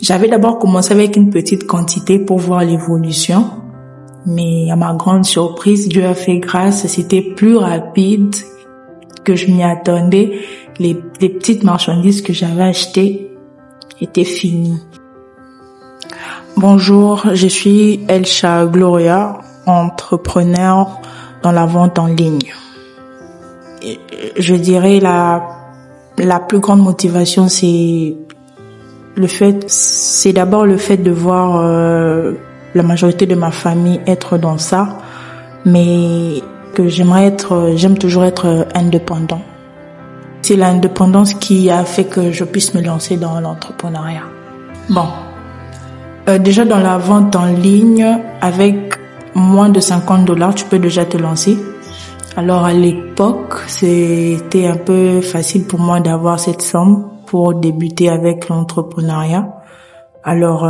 J'avais d'abord commencé avec une petite quantité pour voir l'évolution. Mais à ma grande surprise, Dieu a fait grâce, c'était plus rapide que je m'y attendais. Les petites marchandises que j'avais achetées étaient finies. Bonjour, je suis Elsha Gloria, entrepreneur dans la vente en ligne. Je dirais la plus grande motivation, c'est d'abord le fait de voir la majorité de ma famille être dans ça, mais que j'aime toujours être indépendant. C'est l'indépendance qui a fait que je puisse me lancer dans l'entrepreneuriat. Bon, déjà dans la vente en ligne, avec moins de $50, tu peux déjà te lancer. Alors à l'époque, c'était un peu facile pour moi d'avoir cette somme pour débuter avec l'entrepreneuriat. Alors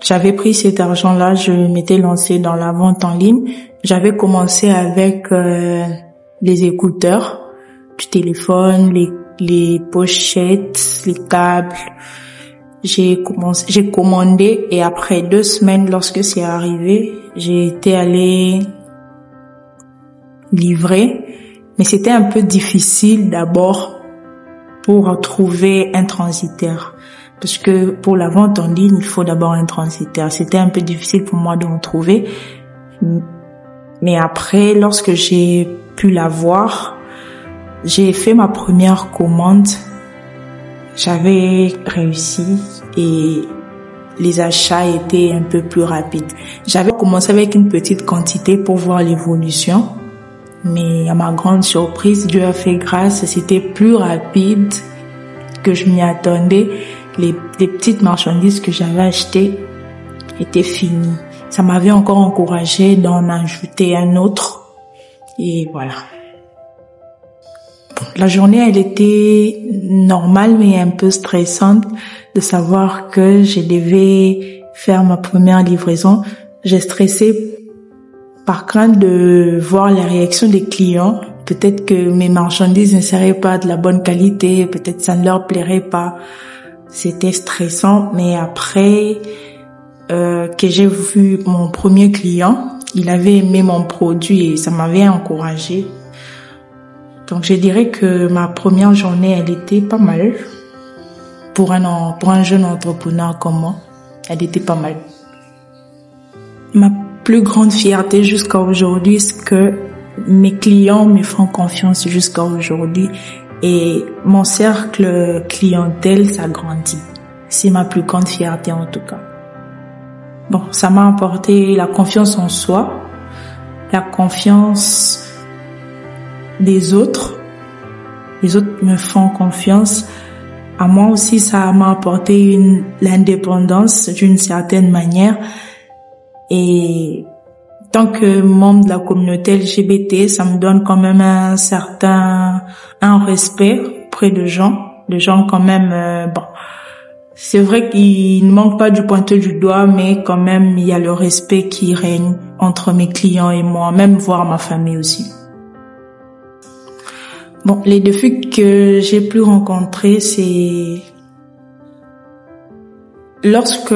j'avais pris cet argent-là, je m'étais lancée dans la vente en ligne. J'avais commencé avec les écouteurs, du téléphone, les pochettes, les câbles. J'ai commandé et après 2 semaines, lorsque c'est arrivé, j'ai été allée livrer. Mais c'était un peu difficile d'abord pour trouver un transitaire. Parce que pour la vente en ligne, il faut d'abord un transitaire. C'était un peu difficile pour moi d'en trouver. Mais après, lorsque j'ai pu l'avoir, j'ai fait ma première commande. J'avais réussi et les achats étaient un peu plus rapides. J'avais commencé avec une petite quantité pour voir l'évolution. Mais à ma grande surprise, Dieu a fait grâce, c'était plus rapide que je m'y attendais. Les petites marchandises que j'avais achetées étaient finies. Ça m'avait encore encouragée d'en ajouter un autre. Et voilà. La journée, elle était normale, mais un peu stressante de savoir que je devais faire ma première livraison. J'ai stressé par crainte de voir les réactions des clients. Peut-être que mes marchandises ne seraient pas de la bonne qualité, peut-être ça ne leur plairait pas. C'était stressant, mais après que j'ai vu mon premier client, il avait aimé mon produit et ça m'avait encouragée. Donc je dirais que ma première journée, elle était pas mal. Pour un jeune entrepreneur comme moi, elle était pas mal. Ma plus grande fierté jusqu'à aujourd'hui, c'est que mes clients me font confiance jusqu'à aujourd'hui et mon cercle clientèle s'agrandit. C'est ma plus grande fierté en tout cas. Bon, ça m'a apporté la confiance en soi, la confiance des autres. Les autres me font confiance. À moi aussi, ça m'a apporté l'indépendance d'une certaine manière. Et tant que membre de la communauté LGBT, ça me donne quand même un respect auprès de gens quand même, bon. C'est vrai qu'il ne manque pas du pointeur du doigt, mais quand même, il y a le respect qui règne entre mes clients et moi, même voire ma famille aussi. Bon, les défis que j'ai pu rencontrer, c'est lorsque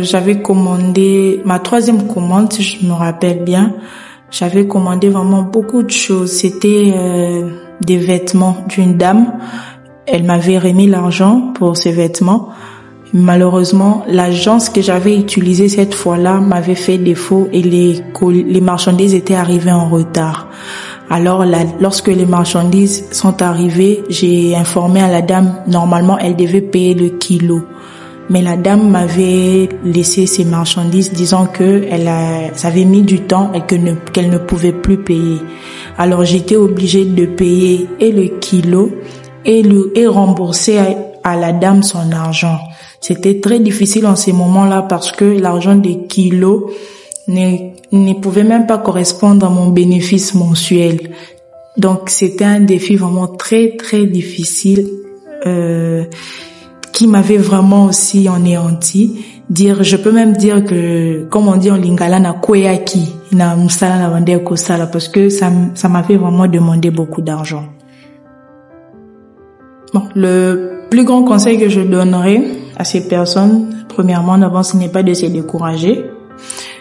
j'avais commandé ma 3e commande, si je me rappelle bien, j'avais commandé vraiment beaucoup de choses. C'était des vêtements d'une dame. Elle m'avait remis l'argent pour ces vêtements. Malheureusement, l'agence que j'avais utilisée cette fois-là m'avait fait défaut et les marchandises étaient arrivées en retard. Alors lorsque les marchandises sont arrivées, j'ai informé à la dame, normalement elle devait payer le kilo. Mais la dame m'avait laissé ses marchandises disant que ça avait mis du temps et qu'elle ne pouvait plus payer. Alors j'étais obligée de payer et le kilo et rembourser à la dame son argent. C'était très difficile en ces moments-là parce que l'argent des kilos ne pouvait même pas correspondre à mon bénéfice mensuel. Donc c'était un défi vraiment très très difficile qui m'avait vraiment aussi anéanti. Je peux même dire que, comme on dit en lingala, na koyaki, na msala na vande kosala, parce que ça m'avait vraiment demandé beaucoup d'argent. Bon, le plus grand conseil que je donnerais à ces personnes, premièrement, d'abord, ce n'est pas de se décourager.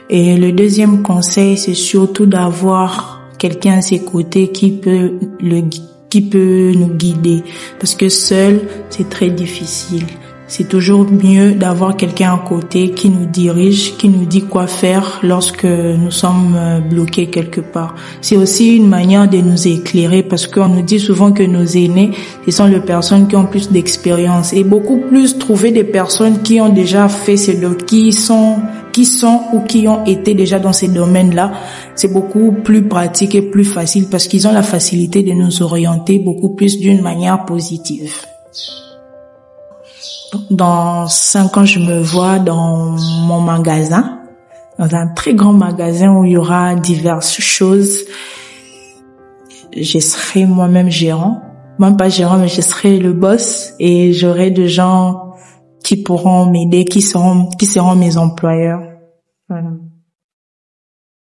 Et le deuxième conseil, c'est surtout d'avoir quelqu'un à ses côtés qui peut nous guider. Parce que seul, c'est très difficile. C'est toujours mieux d'avoir quelqu'un à côté qui nous dirige, qui nous dit quoi faire lorsque nous sommes bloqués quelque part. C'est aussi une manière de nous éclairer parce qu'on nous dit souvent que nos aînés, ce sont les personnes qui ont plus d'expérience et beaucoup plus trouver des personnes qui ont déjà fait qui sont ou qui ont été déjà dans ces domaines-là. C'est beaucoup plus pratique et plus facile parce qu'ils ont la facilité de nous orienter beaucoup plus d'une manière positive. Dans 5 ans, je me vois dans mon magasin, dans un très grand magasin où il y aura diverses choses. Je serai moi-même gérant, même pas gérant, mais je serai le boss et j'aurai des gens qui pourront m'aider, qui seront mes employeurs. Voilà.